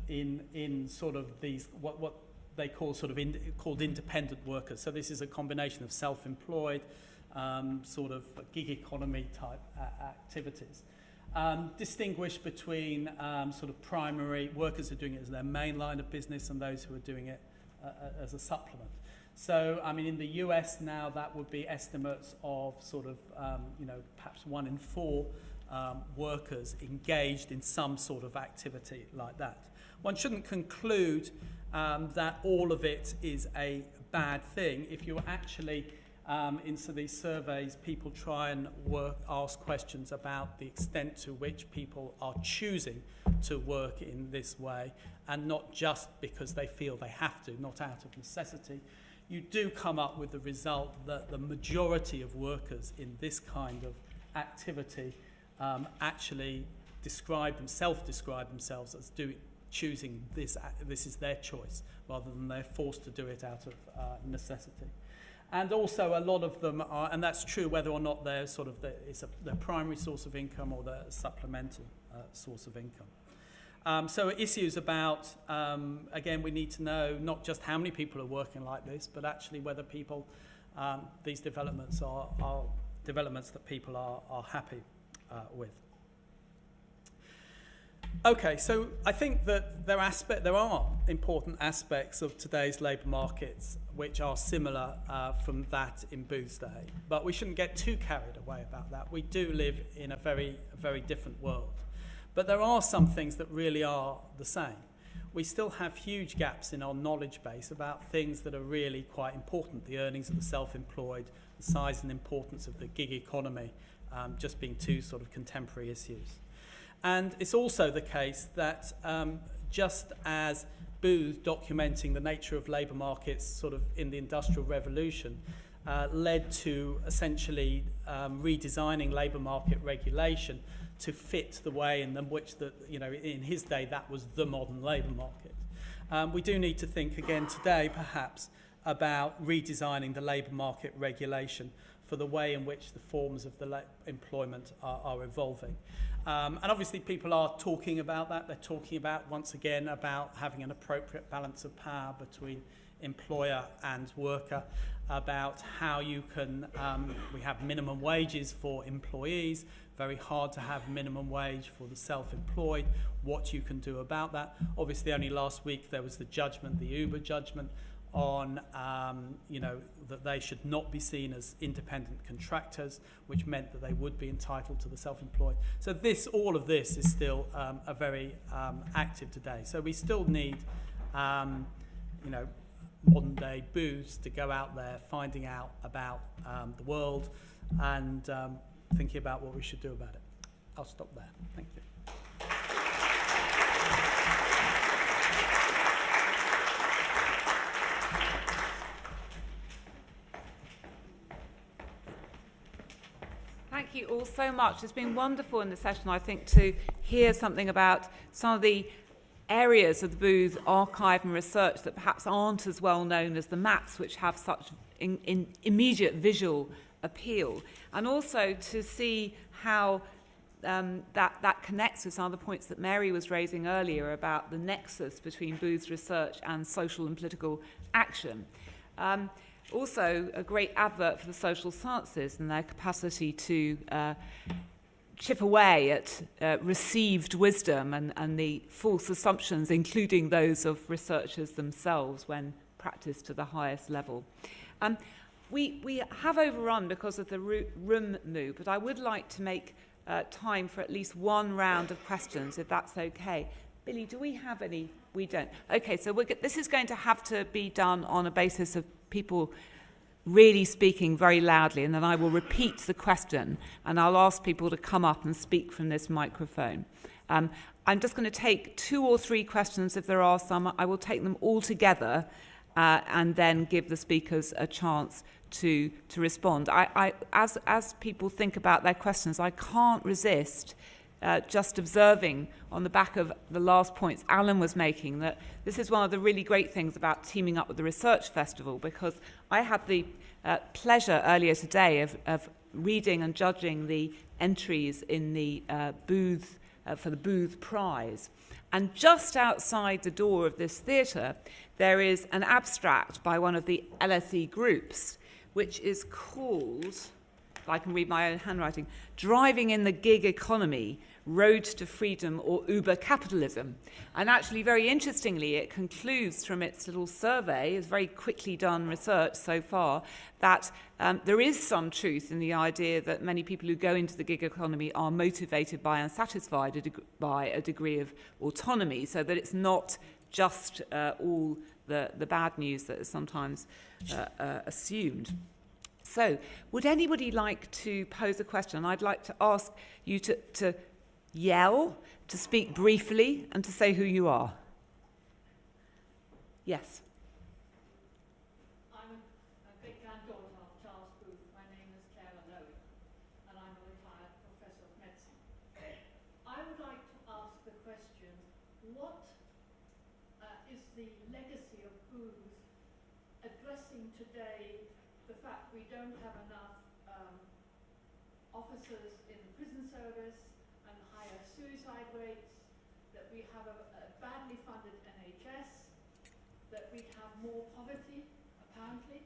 in sort of these what they call sort of called independent workers. So this is a combination of self-employed, sort of gig economy type activities. Distinguished between sort of primary workers who are doing it as their main line of business and those who are doing it as a supplement. So, in the US now, that would be estimates of sort of, perhaps 1 in 4 workers engaged in some sort of activity like that. One shouldn't conclude that all of it is a bad thing. If you actually, into these surveys, people try and ask questions about the extent to which people are choosing to work in this way, and not just because they feel they have to, not out of necessity, you do come up with the result that the majority of workers in this kind of activity actually self-describe themselves as choosing this is their choice, rather than they're forced to do it out of necessity. And also a lot of them are, and that's true whether or not they're sort of their primary source of income or their supplemental source of income. So issues about, again, we need to know not just how many people are working like this, but actually whether people, these developments are developments that people are happy with. Okay, so I think that there are important aspects of today's labour markets which are similar from that in Booth's day, but we shouldn't get too carried away about that. We do live in a very, very different world. But there are some things that really are the same. We still have huge gaps in our knowledge base about things that are really quite important, the earnings of the self-employed, the size and importance of the gig economy, just being two sort of contemporary issues. And it's also the case that just as Booth documenting the nature of labour markets sort of in the Industrial Revolution led to essentially redesigning labour market regulation to fit the way in which in his day that was the modern labour market. We do need to think again today perhaps about redesigning the labour market regulation for the way in which the forms of the employment are evolving. And obviously people are talking about that. They're talking about, once again, about having an appropriate balance of power between employer and worker, about how you can, we have minimum wages for employees, very hard to have minimum wage for the self-employed, what you can do about that. Obviously only last week there was the judgment, the Uber judgment, on that they should not be seen as independent contractors, which meant that they would be entitled to the self-employed. So all of this is still a very active today. So we still need modern day booths to go out there finding out about the world and thinking about what we should do about it. I'll stop there. Thank you. Thank you all so much. It's been wonderful in the session, I think, to hear something about some of the areas of the Booth archive and research that perhaps aren't as well known as the maps, which have such immediate visual appeal, and also to see how that connects with some of the points that Mary was raising earlier about the nexus between Booth's research and social and political action. Also, a great advert for the social sciences and their capacity to chip away at received wisdom and the false assumptions, including those of researchers themselves when practiced to the highest level. We have overrun because of the room move, but I would like to make time for at least one round of questions, if that's okay. Billy, do we have any? We don't. Okay, so this is going to have to be done on a basis of people really speaking very loudly, and then I will repeat the question, and I'll ask people to come up and speak from this microphone. I'm just going to take 2 or 3 questions if there are some. I will take them all together and then give the speakers a chance to respond. As people think about their questions, I can't resist just observing on the back of the last points Alan was making that this is one of the really great things about teaming up with the Research Festival, because I had the pleasure earlier today of reading and judging the entries in the booth for the Booth Prize. And just outside the door of this theatre, there is an abstract by one of the LSE groups, which is called, if I can read my own handwriting, Driving in the Gig Economy, Road to Freedom or Uber Capitalism. And actually, very interestingly, it concludes from its little survey, it's very quickly done research so far, that there is some truth in the idea that many people who go into the gig economy are motivated by and satisfied by a degree of autonomy, so that it's not just all the bad news that is sometimes assumed. So, would anybody like to pose a question? I'd like to ask you to yell, to speak briefly, and to say who you are. Yes. I'm a great-granddaughter of Charles Booth. My name is Clara Lowy, and I'm a retired professor of medicine. I would like to ask the question, what is the legacy of Booth addressing today the fact we don't have enough officers in the prison service and higher suicide rates, that we have a badly funded NHS, that we have more poverty, apparently?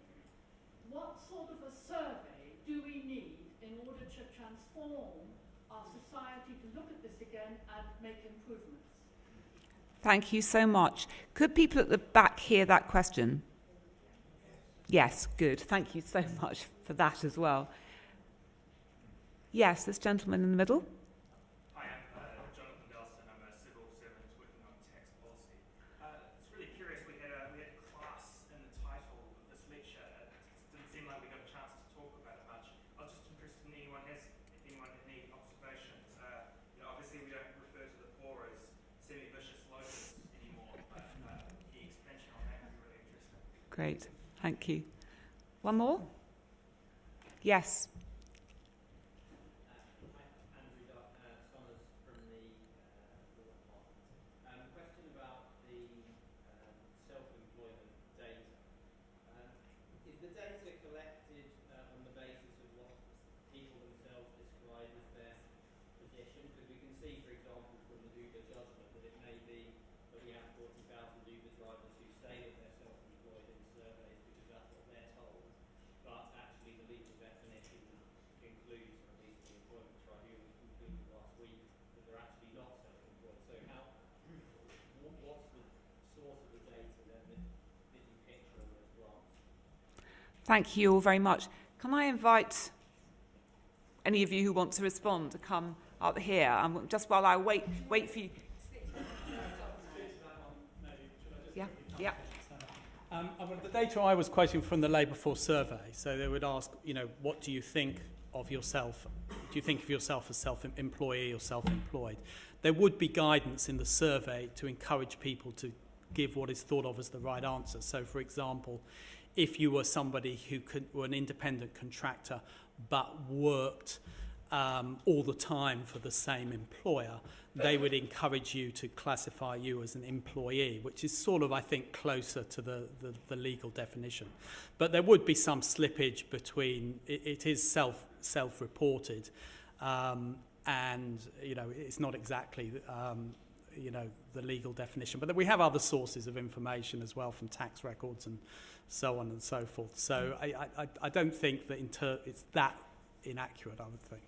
What sort of a survey do we need in order to transform our society to look at this again and make improvements? Thank you so much. Could people at the back hear that question? Yes, good. Thank you so much for that as well. Yes, this gentleman in the middle. Hi, I'm Jonathan Dalston. I'm a civil servant working on tax policy. It's really curious. We had a class in the title of this lecture. It didn't seem like we got a chance to talk about it much. I was just interested in if anyone had any observations. Obviously we don't refer to the poor as semi-vicious loafers anymore, but the expansion on that would be really interesting. Great. Thank you. One more? Yes. Question about the self-employment data. Is the data collected on the basis of what people themselves describe as their position? Because we can see, for example, from the Uber judgment that it may be that we have 40,000 Uber drivers who say that they're self-employed in surveys because that's what they're told, but actually the legal definition concludes, or at least the Employment Tribunal concluded last week, that they're actually not self-employed. So what's the source of the data then that you picture in those graphs? Thank you all very much. Can I invite any of you who want to respond to come up here? Just while I wait for you. Yeah. The data I was quoting from the Labour Force survey, so they would ask, what do you think of yourself? Do you think of yourself as self-employee or self-employed? There would be guidance in the survey to encourage people to give what is thought of as the right answer. So, for example, if you were somebody who were an independent contractor but worked all the time for the same employer, they would encourage you to classify you as an employee, which is sort of, I think, closer to the legal definition. But there would be some slippage between, it is self-reported, and, it's not exactly, the legal definition. But we have other sources of information as well, from tax records and so on and so forth. So I don't think that it's that inaccurate, I would think.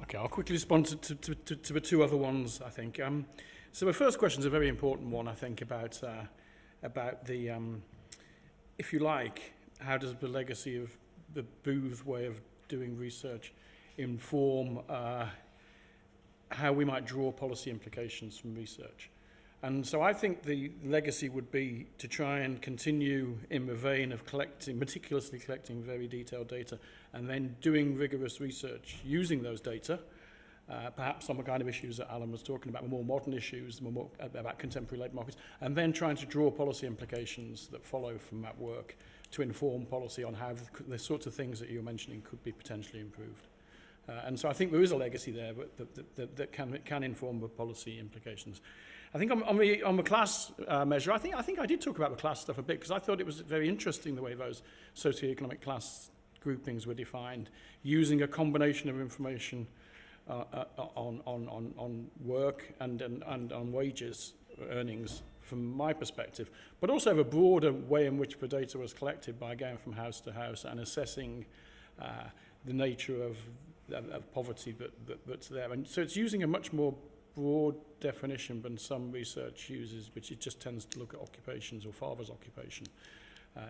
Okay, I'll quickly respond to the two other ones, I think. So the first question is a very important one, I think, about the, if you like, how does the legacy of the Booth way of doing research inform how we might draw policy implications from research? And so I think the legacy would be to try and continue in the vein of meticulously collecting very detailed data and then doing rigorous research using those data, perhaps on the kind of issues that Alan was talking about, the more modern issues, more about contemporary labour markets, and then trying to draw policy implications that follow from that work to inform policy on how the sorts of things that you're mentioning could be potentially improved. And so I think there is a legacy there that can inform the policy implications. I think on the class measure, I think I did talk about the class stuff a bit because I thought it was very interesting the way those socioeconomic class groupings were defined, using a combination of information on work and on wages, earnings, from my perspective, but also the broader way in which the data was collected by going from house to house and assessing the nature of poverty that's there. And so it's using a much more broad definition than some research uses, which it just tends to look at occupations or father's occupation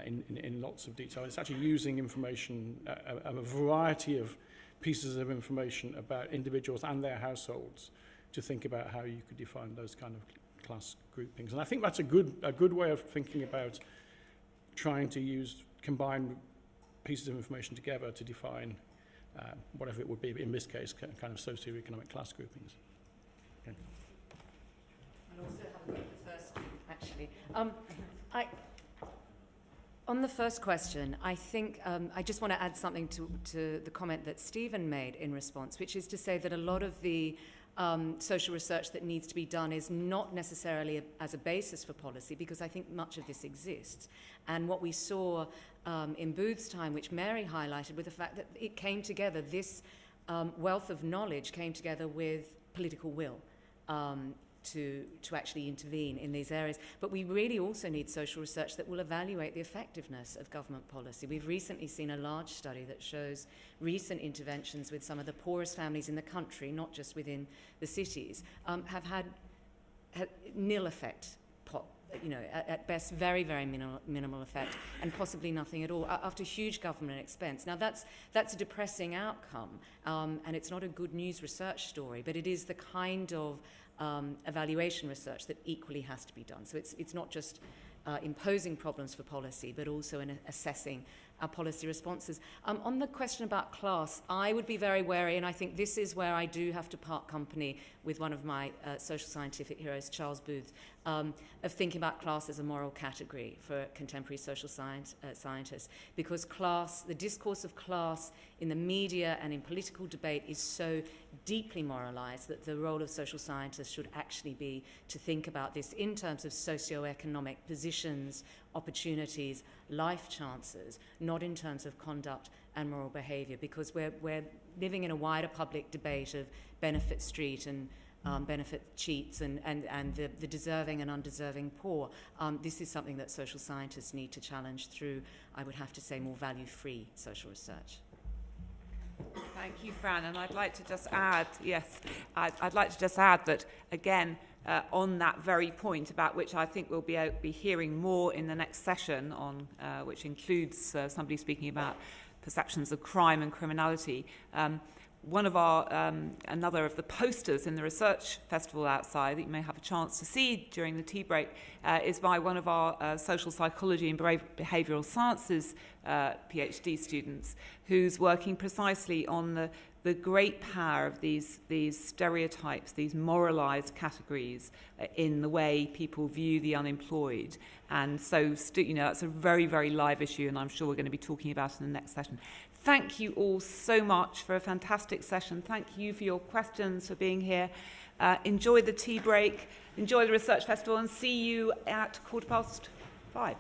in lots of detail. It's actually using information, a variety of pieces of information about individuals and their households to think about how you could define those kind of class groupings. And I think that's a good way of thinking about trying to combine pieces of information together to define whatever it would be, in this case, kind of socioeconomic class groupings. Okay. I'll also have a look at the first, actually. On the first question, I think I just want to add something to the comment that Stephen made in response, which is to say that a lot of the social research that needs to be done is not necessarily as a basis for policy, because I think much of this exists. And what we saw in Booth's time, which Mary highlighted, with the fact that it came together, this wealth of knowledge came together with political will to actually intervene in these areas. But we really also need social research that will evaluate the effectiveness of government policy. We've recently seen a large study that shows recent interventions with some of the poorest families in the country, not just within the cities, have had nil effect, at best very, very minimal effect, and possibly nothing at all, after huge government expense. Now that's a depressing outcome, and it's not a good news research story, but it is the kind of evaluation research that equally has to be done. So it's not just imposing problems for policy, but also in assessing our policy responses. On the question about class, I would be very wary, and I think this is where I do have to part company with one of my social scientific heroes, Charles Booth, of thinking about class as a moral category for contemporary social scientists, because class, the discourse of class in the media and in political debate is so deeply moralized that the role of social scientists should actually be to think about this in terms of socioeconomic positions, opportunities, life chances, not in terms of conduct and moral behaviour, because we're living in a wider public debate of benefit street and benefit cheats and the deserving and undeserving poor. This is something that social scientists need to challenge through, I would have to say, more value-free social research. Thank you, Fran. And I'd like to just add, I'd like to just add that, again, on that very point, about which I think we'll be hearing more in the next session, on which includes somebody speaking about perceptions of crime and criminality. One of our, another of the posters in the research festival outside that you may have a chance to see during the tea break is by one of our social psychology and behavioural sciences PhD students, who's working precisely on the great power of these stereotypes, these moralised categories in the way people view the unemployed. And so, it's a very, very live issue, and I'm sure we're going to be talking about it in the next session. Thank you all so much for a fantastic session. Thank you for your questions, for being here. Enjoy the tea break, enjoy the research festival, and see you at 5:15.